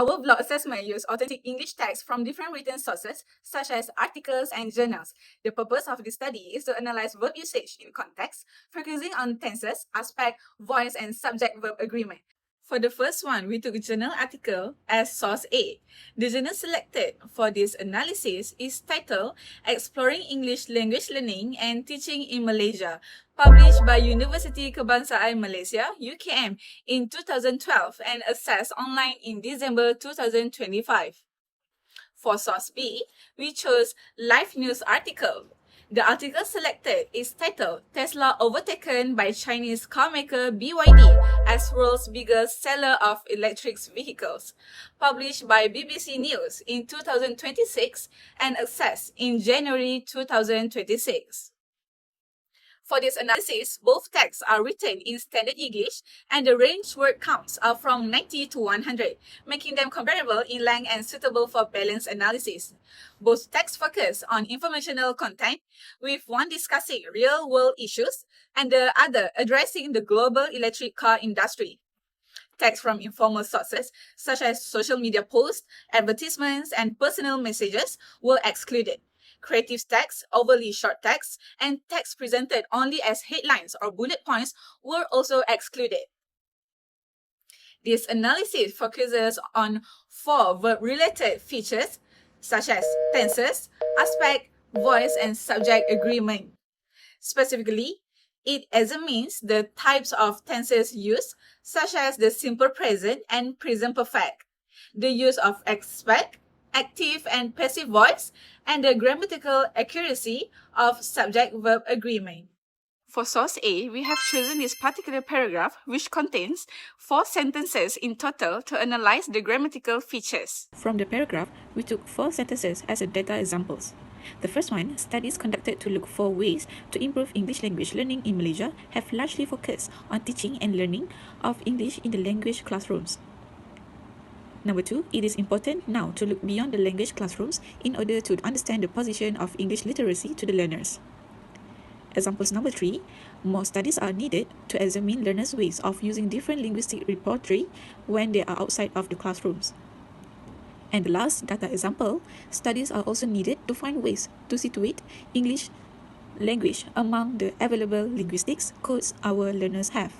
Our blog assessment uses authentic English text from different written sources, such as articles and journals. The purpose of this study is to analyze verb usage in context, focusing on tenses, aspect, voice, and subject-verb agreement. For the first one, we took a journal article as source A. The journal selected for this analysis is titled Exploring English Language Learning and Teaching in Malaysia, published by Universiti Kebangsaan Malaysia, UKM, in 2012 and accessed online in December 2025. For source B, we chose Life News article. The article selected is titled Tesla Overtaken by Chinese carmaker BYD as World's Biggest Seller of Electric Vehicles, published by BBC News in 2026 and accessed in January 2026. For this analysis, both texts are written in standard English and the range word counts are from 90 to 100, making them comparable in length and suitable for balanced analysis. Both texts focus on informational content, with one discussing real-world issues and the other addressing the global electric car industry. Text from informal sources, such as social media posts, advertisements, and personal messages, were excluded. Creative text, overly short text, and text presented only as headlines or bullet points were also excluded. This analysis focuses on 4 verb-related features, such as tenses, aspect, voice, and subject agreement. Specifically, it examines the types of tenses used, such as the simple present and present perfect, the use of aspect, active and passive voice, and the grammatical accuracy of subject-verb agreement. For source A, we have chosen this particular paragraph, which contains 4 sentences in total to analyze the grammatical features. From the paragraph, we took 4 sentences as data examples. The first one, studies conducted to look for ways to improve English language learning in Malaysia have largely focused on teaching and learning of English in the language classrooms. Number 2, it is important now to look beyond the language classrooms in order to understand the position of English literacy to the learners. Examples number 3, more studies are needed to examine learners' ways of using different linguistic repertory when they are outside of the classrooms. And the last data example, studies are also needed to find ways to situate English language among the available linguistics codes our learners have.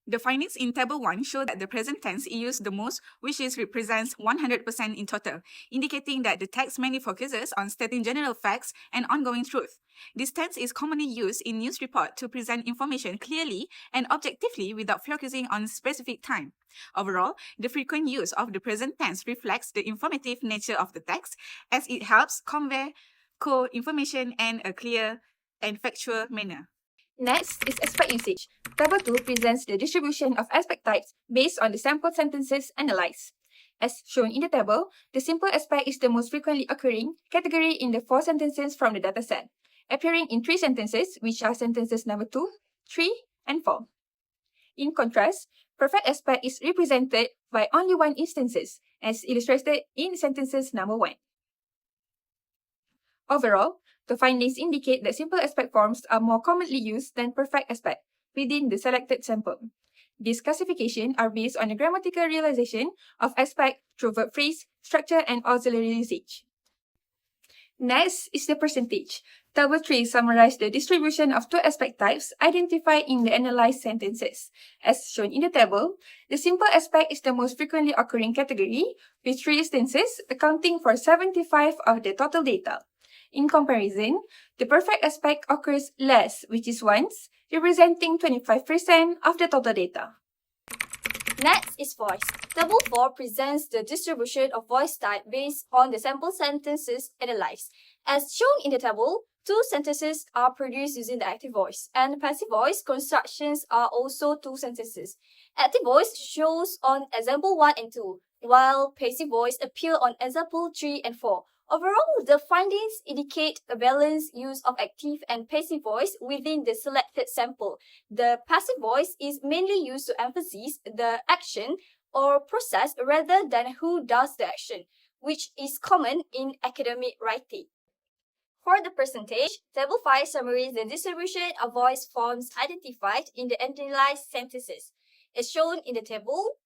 The findings in Table 1 show that the present tense is used the most, which represents 100% in total, indicating that the text mainly focuses on stating general facts and ongoing truth. This tense is commonly used in news report to present information clearly and objectively without focusing on specific time. Overall, the frequent use of the present tense reflects the informative nature of the text, as it helps convey core information in a clear and factual manner. Next is aspect usage. Table 2 presents the distribution of aspect types based on the sample sentences analyzed. As shown in the table, the simple aspect is the most frequently occurring category in the 4 sentences from the dataset, appearing in 3 sentences, which are sentences number 2, 3, and 4. In contrast, perfect aspect is represented by only 1 instances, as illustrated in sentences number 1. Overall, the findings indicate that simple aspect forms are more commonly used than perfect aspect within the selected sample. These classifications are based on the grammatical realization of aspect through verb phrase, structure, and auxiliary usage. Next is the percentage. Table 3 summarizes the distribution of 2 aspect types identified in the analyzed sentences. As shown in the table, the simple aspect is the most frequently occurring category, with 3 instances accounting for 75% of the total data. In comparison, the perfect aspect occurs less, which is once, representing 25% of the total data. Next is voice. Table 4 presents the distribution of voice type based on the sample sentences analyzed. As shown in the table, 2 sentences are produced using the active voice, and passive voice constructions are also 2 sentences. Active voice shows on example 1 and 2, while passive voice appear on example 3 and 4. Overall, the findings indicate a balanced use of active and passive voice within the selected sample. The passive voice is mainly used to emphasize the action or process rather than who does the action, which is common in academic writing. For the percentage, Table 5 summarizes the distribution of voice forms identified in the analyzed sentences. As shown in the table,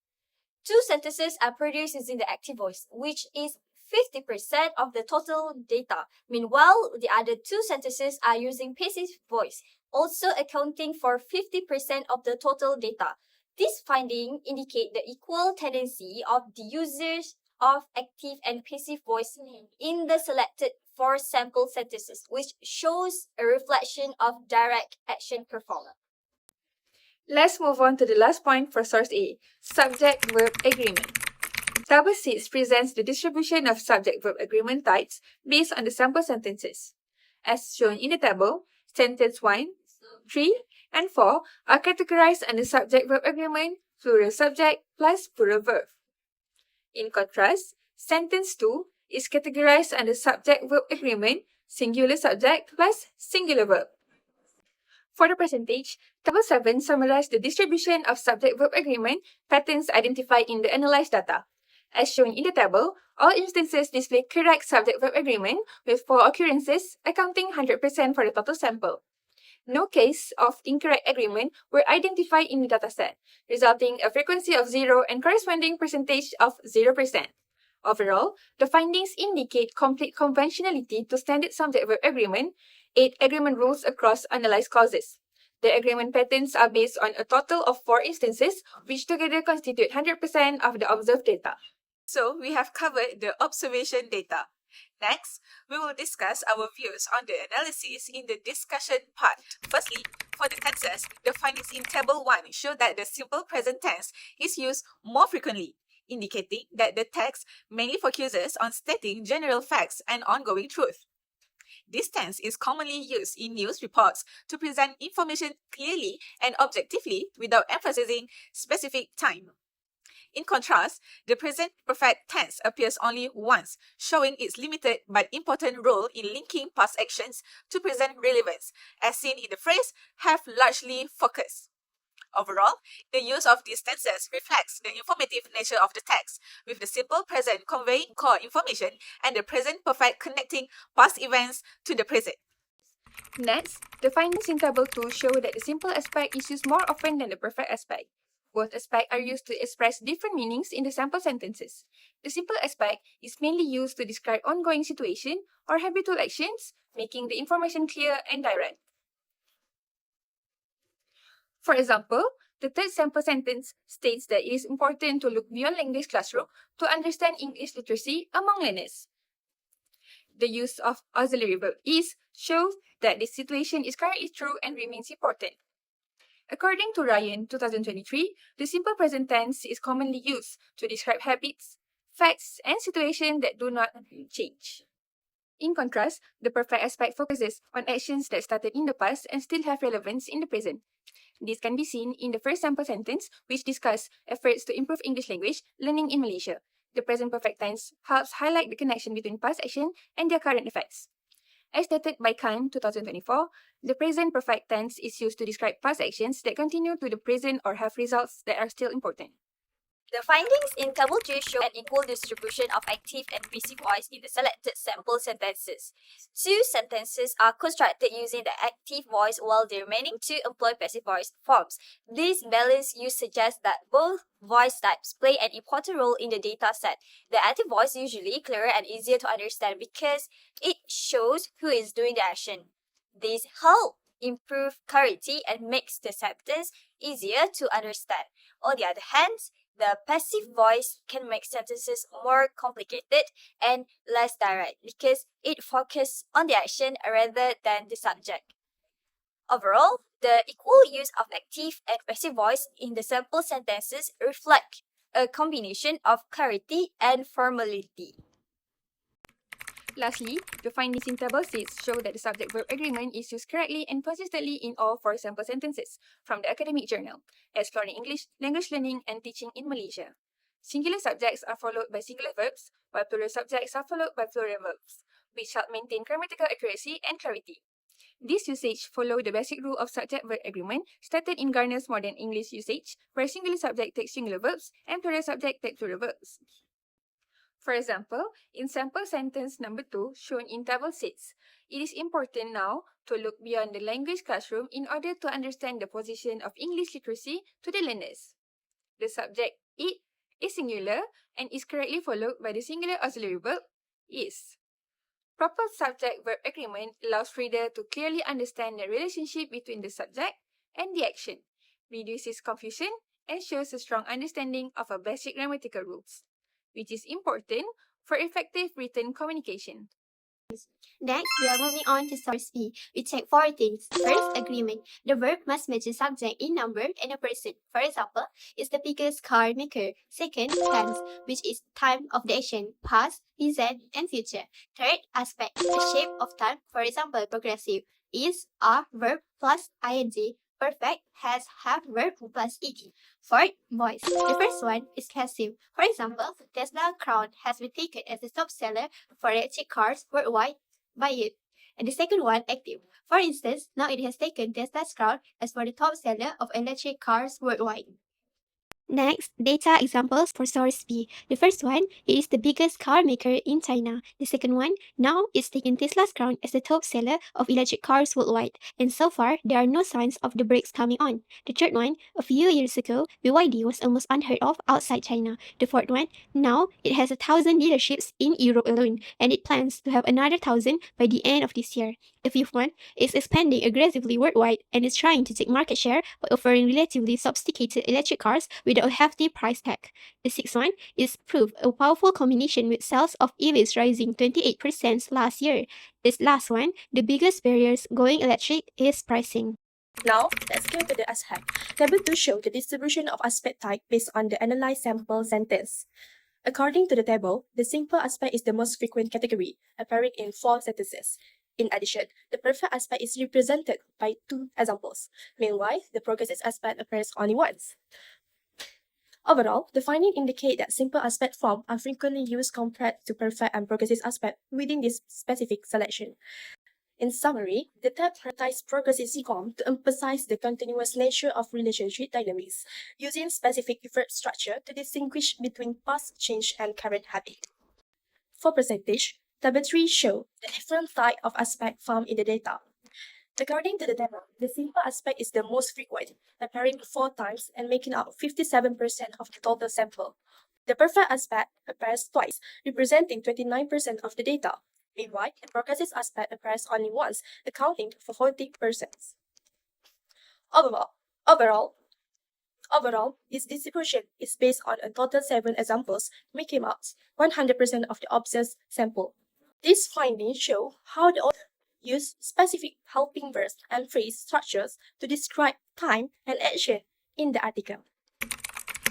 2 sentences are produced using the active voice, which is 50% of the total data. Meanwhile, the other 2 sentences are using passive voice, also accounting for 50% of the total data. This finding indicate the equal tendency of the users of active and passive voice in the selected 4 sample sentences, which shows a reflection of direct action performed. Let's move on to the last point for source A, subject-verb agreement. Table 6 presents the distribution of subject-verb agreement types based on the sample sentences. As shown in the table, sentence 1, 3, and 4 are categorized under subject-verb agreement, plural subject plus plural verb. In contrast, sentence 2 is categorized under subject-verb agreement, singular subject plus singular verb. For the percentage, Table 7 summarizes the distribution of subject-verb agreement patterns identified in the analyzed data. As shown in the table, all instances display correct subject-verb agreement with 4 occurrences, accounting 100% for the total sample. No case of incorrect agreement were identified in the dataset, resulting a frequency of 0 and corresponding percentage of 0%. Overall, the findings indicate complete conventionality to standard subject-verb agreement, 8 agreement rules across analyzed clauses. The agreement patterns are based on a total of 4 instances, which together constitute 100% of the observed data. So we have covered the observation data. Next, we will discuss our views on the analysis in the discussion part. Firstly, for the tenses, the findings in Table 1 show that the simple present tense is used more frequently, indicating that the text mainly focuses on stating general facts and ongoing truth. This tense is commonly used in news reports to present information clearly and objectively without emphasizing specific time. In contrast, the present perfect tense appears only once, showing its limited but important role in linking past actions to present relevance, as seen in the phrase, have largely focused. Overall, the use of these tenses reflects the informative nature of the text, with the simple present conveying core information and the present perfect connecting past events to the present. Next, the findings in Table 2 show that the simple aspect is used more often than the perfect aspect. Both aspects are used to express different meanings in the sample sentences. The simple aspect is mainly used to describe ongoing situation or habitual actions, making the information clear and direct. For example, the third sample sentence states that it is important to look beyond language classroom to understand English literacy among learners. The use of auxiliary verb is shows that this situation is currently true and remains important. According to Ryan 2023, the simple present tense is commonly used to describe habits, facts, and situations that do not change. In contrast, the perfect aspect focuses on actions that started in the past and still have relevance in the present. This can be seen in the first sample sentence, which discusses efforts to improve English language learning in Malaysia. The present perfect tense helps highlight the connection between past action and their current effects. As stated by Khan 2024, the present perfect tense is used to describe past actions that continue to the present or have results that are still important. The findings in Table 2 show an equal distribution of active and passive voice in the selected sample sentences. 2 sentences are constructed using the active voice while the remaining 2 employ passive voice forms. This balanced use suggests that both voice types play an important role in the data set. The active voice is usually clearer and easier to understand because it shows who is doing the action. This helps improve clarity and makes the sentence easier to understand. On the other hand, the passive voice can make sentences more complicated and less direct because it focuses on the action rather than the subject. Overall, the equal use of active and passive voice in the sample sentences reflect a combination of clarity and formality. Lastly, the findings in Table 6 show that the subject-verb agreement is used correctly and consistently in all 4 sample sentences from the academic journal, Exploring English, Language Learning and Teaching in Malaysia. Singular subjects are followed by singular verbs, while plural subjects are followed by plural verbs, which help maintain grammatical accuracy and clarity. This usage follows the basic rule of subject-verb agreement stated in Garner's Modern English Usage, where singular subject takes singular verbs and plural subject takes plural verbs. For example, in sample sentence number 2 shown in Table 6, it is important now to look beyond the language classroom in order to understand the position of English literacy to the learners. The subject, it, is singular and is correctly followed by the singular auxiliary verb is. Proper subject-verb agreement allows reader to clearly understand the relationship between the subject and the action, reduces confusion, and shows a strong understanding of our basic grammatical rules, which is important for effective written communication. Next, we are moving on to source B. We check 4 things. First, agreement. The verb must match the subject in number and a person. For example, is the biggest car maker. Second, tense, which is time of the action, past, present, and future. Third, aspect, the shape of time. For example, progressive. Is, are, verb plus ing. Perfect, has, have, verb plus ed. Fourth, voice. The first one is passive. For example, Tesla Crown has been taken as the top seller for electric cars worldwide by it. And the second one, active. For instance, now it has taken Tesla's Crown as for the top seller of electric cars worldwide. Next, data examples for source B. The first one, it is the biggest car maker in China. The second one, now it's taken Tesla's crown as the top seller of electric cars worldwide. And so far, there are no signs of the brakes coming on. The third one, a few years ago, BYD was almost unheard of outside China. The fourth one, now it has 1,000 dealerships in Europe alone, and it plans to have another 1,000 by the end of this year. The fifth one is expanding aggressively worldwide and is trying to take market share by offering relatively sophisticated electric cars with a hefty price tag. The sixth one is proof a powerful combination with sales of EVs rising 28% last year. This last one, the biggest barriers going electric is pricing. Now, let's go to the aspect. Table 2 shows the distribution of aspect type based on the analyzed sample sentence. According to the table, the simple aspect is the most frequent category, appearing in 4 sentences. In addition, the perfect aspect is represented by 2 examples. Meanwhile, the progressive aspect appears only once. Overall, the findings indicate that simple aspect forms are frequently used compared to perfect and progressive aspect within this specific selection. In summary, the tab prioritizes progressive form to emphasize the continuous nature of relationship dynamics, using specific verb structure to distinguish between past change and current habit. For percentage, Table 3 shows the different type of aspect found in the data. According to the table, the simple aspect is the most frequent, appearing 4 times and making up 57% of the total sample. The perfect aspect appears twice, representing 29% of the data. Meanwhile, the progressive aspect appears only once, accounting for 40%. Overall, its distribution is based on a total 7 examples, making up 100% of the observed sample. These findings show how the author used specific helping verbs and phrase structures to describe time and action in the article.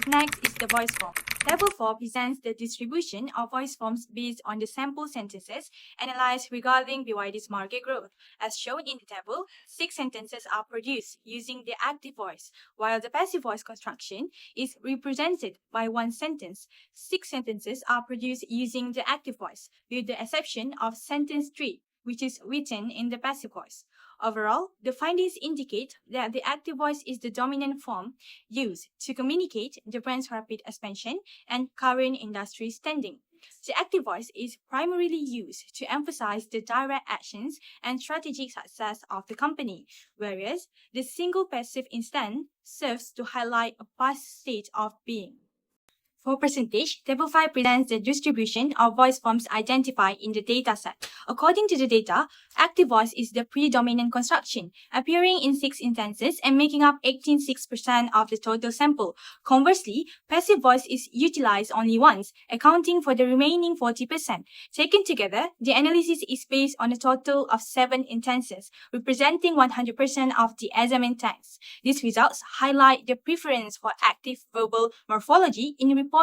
Next is the voice form. Table 4 presents the distribution of voice forms based on the sample sentences analyzed regarding BYD's market growth. As shown in the table, 6 sentences are produced using the active voice, while the passive voice construction is represented by 1 sentence. 6 sentences are produced using the active voice, with the exception of sentence 3, which is written in the passive voice. Overall, the findings indicate that the active voice is the dominant form used to communicate the brand's rapid expansion and current industry standing. The active voice is primarily used to emphasize the direct actions and strategic success of the company, whereas the single passive instance serves to highlight a past state of being. For percentage, Table 5 presents the distribution of voice forms identified in the dataset. According to the data, active voice is the predominant construction, appearing in 6 instances and making up 18.6% of the total sample. Conversely, passive voice is utilized only once, accounting for the remaining 40%. Taken together, the analysis is based on a total of 7 instances, representing 100% of the examined text. These results highlight the preference for active verbal morphology in reporting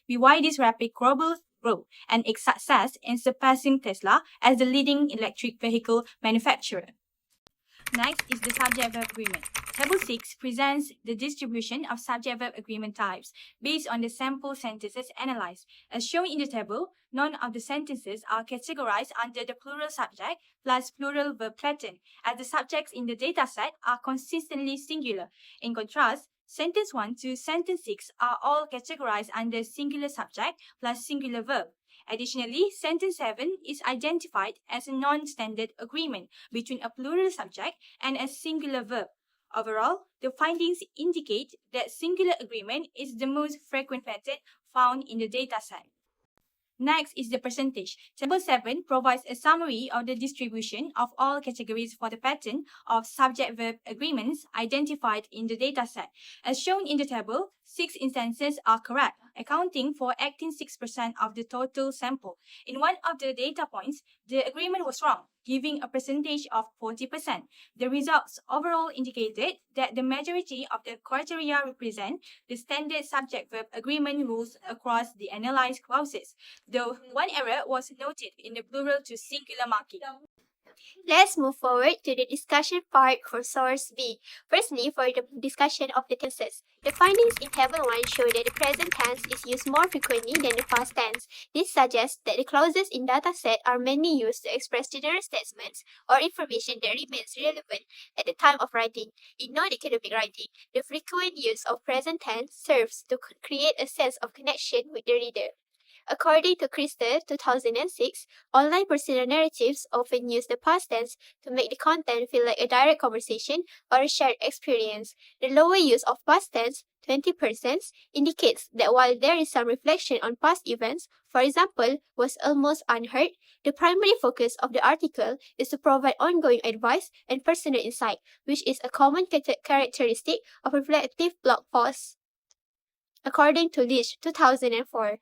BYD's rapid global growth and its success in surpassing Tesla as the leading electric vehicle manufacturer. Next is the subject-verb agreement. Table 6 presents the distribution of subject-verb agreement types based on the sample sentences analyzed. As shown in the table, none of the sentences are categorized under the plural subject plus plural verb pattern, as the subjects in the dataset are consistently singular. In contrast, Sentence 1 to sentence 6 are all categorized under singular subject plus singular verb. Additionally, sentence 7 is identified as a non-standard agreement between a plural subject and a singular verb. Overall, the findings indicate that singular agreement is the most frequent pattern found in the dataset. Next is the percentage. Table 7 provides a summary of the distribution of all categories for the pattern of subject-verb agreements identified in the dataset. As shown in the table, 6 instances are correct, accounting for 86% of the total sample. In one of the data points, the agreement was wrong, giving a percentage of 40%. The results overall indicated that the majority of the criteria represent the standard subject-verb agreement rules across the analyzed clauses, though one error was noted in the plural to singular marking. Let's move forward to the discussion part for source B. Firstly, for the discussion of the tenses. The findings in table 1 show that the present tense is used more frequently than the past tense. This suggests that the clauses in dataset are mainly used to express general statements or information that remains relevant at the time of writing. In non-academic writing, the frequent use of present tense serves to create a sense of connection with the reader. According to Christer, 2006, online personal narratives often use the past tense to make the content feel like a direct conversation or a shared experience. The lower use of past tense, 20%, indicates that while there is some reflection on past events, for example, was almost unheard, the primary focus of the article is to provide ongoing advice and personal insight, which is a common characteristic of reflective blog posts. According to Leach, 2004,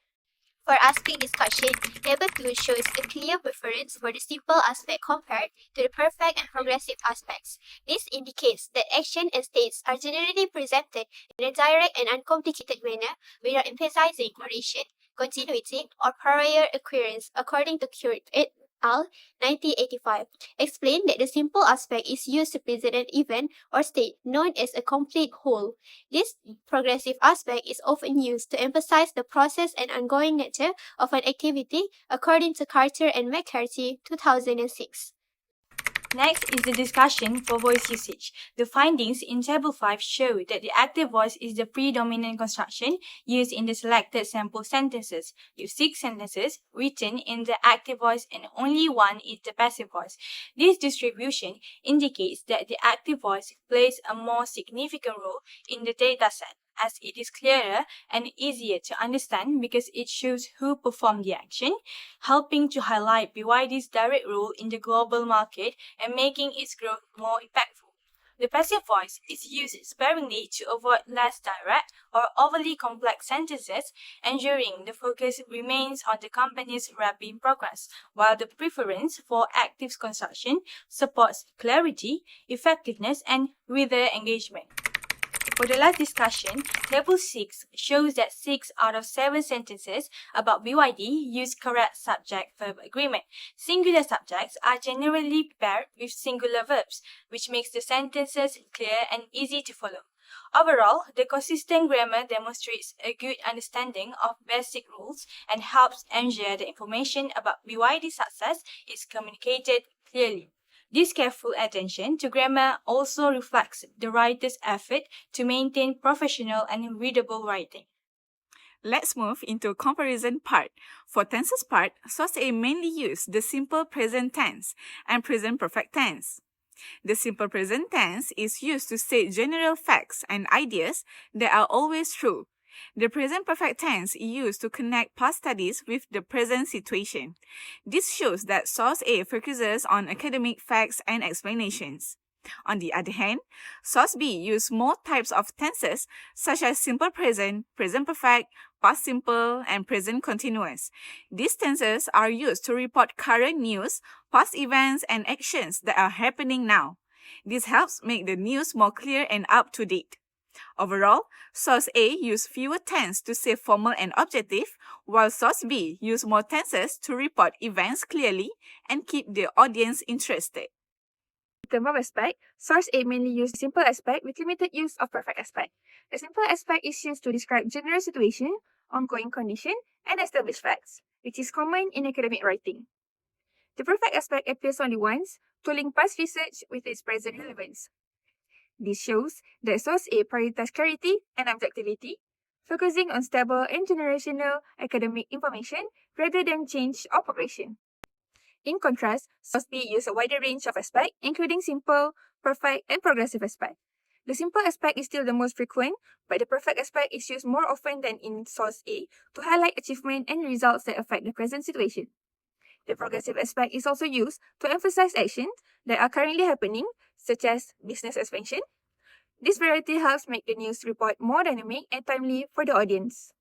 for aspect discussion, table 2 shows a clear preference for the simple aspect compared to the perfect and progressive aspects. This indicates that action and states are generally presented in a direct and uncomplicated manner without emphasizing duration, continuity, or prior occurrence, according to Kurt et al. 1985. Explain that the simple aspect is used to present an event or state known as a complete whole. This progressive aspect is often used to emphasize the process and ongoing nature of an activity, according to Carter and McCarthy, 2006. Next is the discussion for voice usage. The findings in Table 5 show that the active voice is the predominant construction used in the selected sample sentences, with 6 sentences written in the active voice and only 1 is the passive voice. This distribution indicates that the active voice plays a more significant role in the dataset, as it is clearer and easier to understand because it shows who performed the action, helping to highlight BYD's direct role in the global market and making its growth more impactful. The passive voice is used sparingly to avoid less direct or overly complex sentences, ensuring the focus remains on the company's rapid progress, while the preference for active construction supports clarity, effectiveness, and reader engagement. For the last discussion, Table 6 shows that 6 out of 7 sentences about BYD use correct subject-verb agreement. Singular subjects are generally paired with singular verbs, which makes the sentences clear and easy to follow. Overall, the consistent grammar demonstrates a good understanding of basic rules and helps ensure the information about BYD's success is communicated clearly. This careful attention to grammar also reflects the writer's effort to maintain professional and readable writing. Let's move into comparison part. For tenses part, source A mainly use the simple present tense and present perfect tense. The simple present tense is used to state general facts and ideas that are always true. The present perfect tense is used to connect past studies with the present situation. This shows that source A focuses on academic facts and explanations. On the other hand, source B uses more types of tenses such as simple present, present perfect, past simple, and present continuous. These tenses are used to report current news, past events, and actions that are happening now. This helps make the news more clear and up to date. Overall, source A use fewer tenses to say formal and objective, while source B use more tenses to report events clearly and keep the audience interested. In terms of aspect, source A mainly uses simple aspect with limited use of perfect aspect. The simple aspect is used to describe general situation, ongoing condition, and established facts, which is common in academic writing. The perfect aspect appears only once to link past research with its present relevance. This shows that source A prioritizes clarity and objectivity, focusing on stable and generational academic information rather than change or progression. In contrast, source B uses a wider range of aspects, including simple, perfect, and progressive aspects. The simple aspect is still the most frequent, but the perfect aspect is used more often than in source A to highlight achievement and results that affect the present situation. The progressive aspect is also used to emphasize actions that are currently happening, such as business expansion. This variety helps make the news report more dynamic and timely for the audience.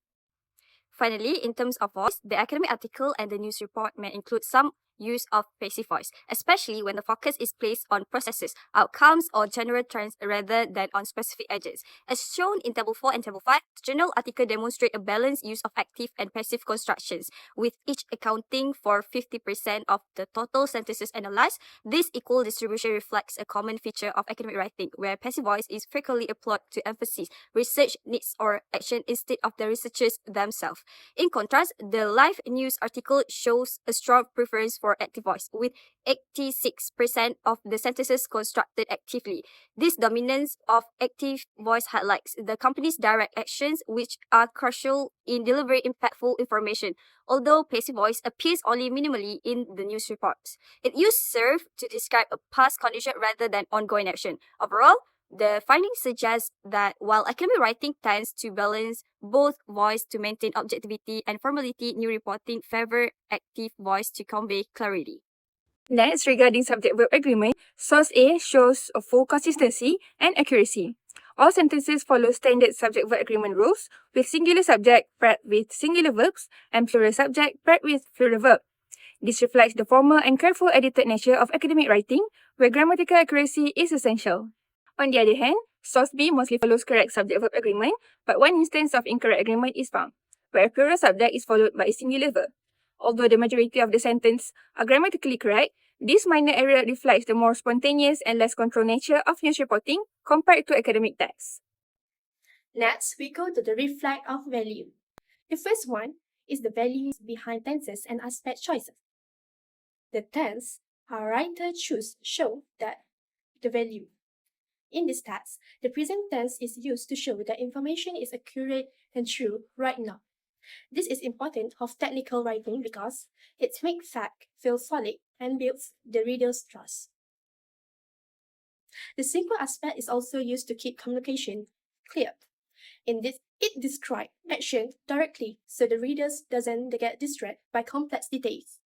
Finally, in terms of voice, the academic article and the news report may include some use of passive voice, especially when the focus is placed on processes, outcomes, or general trends rather than on specific edges. As shown in Table 4 and Table 5, the journal article demonstrate a balanced use of active and passive constructions, with each accounting for 50% of the total sentences analyzed. This equal distribution reflects a common feature of academic writing, where passive voice is frequently applied to emphasize research needs or action instead of the researchers themselves. In contrast, the Life News article shows a strong preference for active voice, with 86% of the sentences constructed actively. This dominance of active voice highlights the company's direct actions, which are crucial in delivering impactful information, although passive voice appears only minimally in the news reports. It used serve to describe a past condition rather than ongoing action. Overall, the findings suggest that while academic writing tends to balance both voice to maintain objectivity and formality, new reporting favor active voice to convey clarity. Next, regarding subject-verb agreement, source A shows a full consistency and accuracy. All sentences follow standard subject-verb agreement rules, with singular subject paired with singular verbs and plural subject paired with plural verb. This reflects the formal and careful edited nature of academic writing, where grammatical accuracy is essential. On the other hand, source B mostly follows correct subject-verb agreement, but one instance of incorrect agreement is found, where a plural subject is followed by a singular verb. Although the majority of the sentence are grammatically correct, this minor error reflects the more spontaneous and less controlled nature of news reporting compared to academic texts. Next, we go to the reflect of value. The first one is the values behind tenses and aspect choices. The tense our writer choose show that the value. In this text, the present tense is used to show that information is accurate and true right now. This is important of technical writing because it makes fact feel solid and builds the reader's trust. The simple aspect is also used to keep communication clear. In this, it describes action directly so the readers doesn't get distracted by complex details.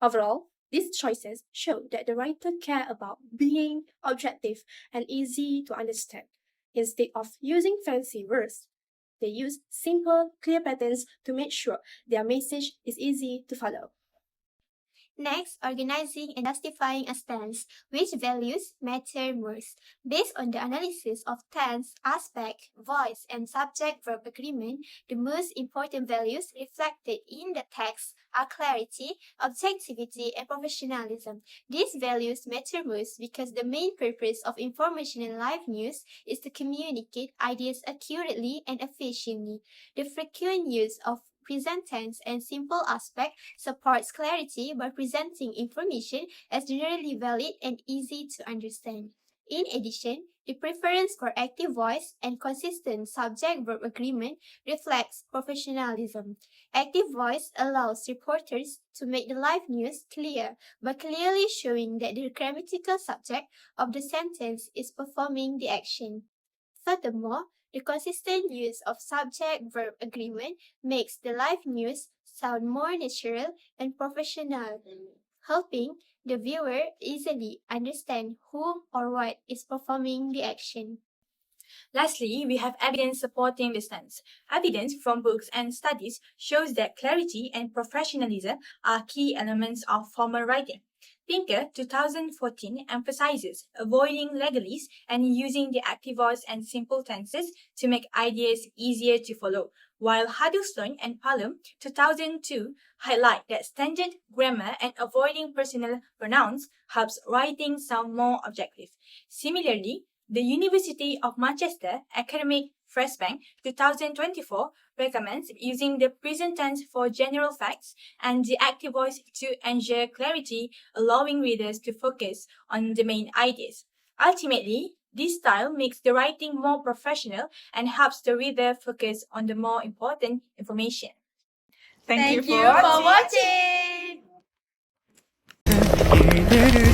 Overall, these choices show that the writer care about being objective and easy to understand. Instead of using fancy words, they use simple, clear patterns to make sure their message is easy to follow. Next, organizing and justifying a stance. Which values matter most? Based on the analysis of tense, aspect, voice, and subject-verb agreement, the most important values reflected in the text are clarity, objectivity, and professionalism. These values matter most because the main purpose of information in live news is to communicate ideas accurately and efficiently. The frequent use of present tense and simple aspect supports clarity by presenting information as generally valid and easy to understand. In addition, the preference for active voice and consistent subject-verb agreement reflects professionalism. Active voice allows reporters to make the live news clear by clearly showing that the grammatical subject of the sentence is performing the action. Furthermore, the consistent use of subject-verb agreement makes the live news sound more natural and professional, helping the viewer easily understand whom or what is performing the action. Lastly, we have evidence supporting the stance. Evidence from books and studies shows that clarity and professionalism are key elements of formal writing. Pinker 2014 emphasizes avoiding legalese and using the active voice and simple tenses to make ideas easier to follow, while Huddlestone and Palm 2002 highlight that standard grammar and avoiding personal pronouns helps writing sound more objective. Similarly, the University of Manchester Academic Freshbank 2024 recommends using the present tense for general facts and the active voice to ensure clarity, allowing readers to focus on the main ideas. Ultimately, this style makes the writing more professional and helps the reader focus on the more important information. Thank you for watching! 일들을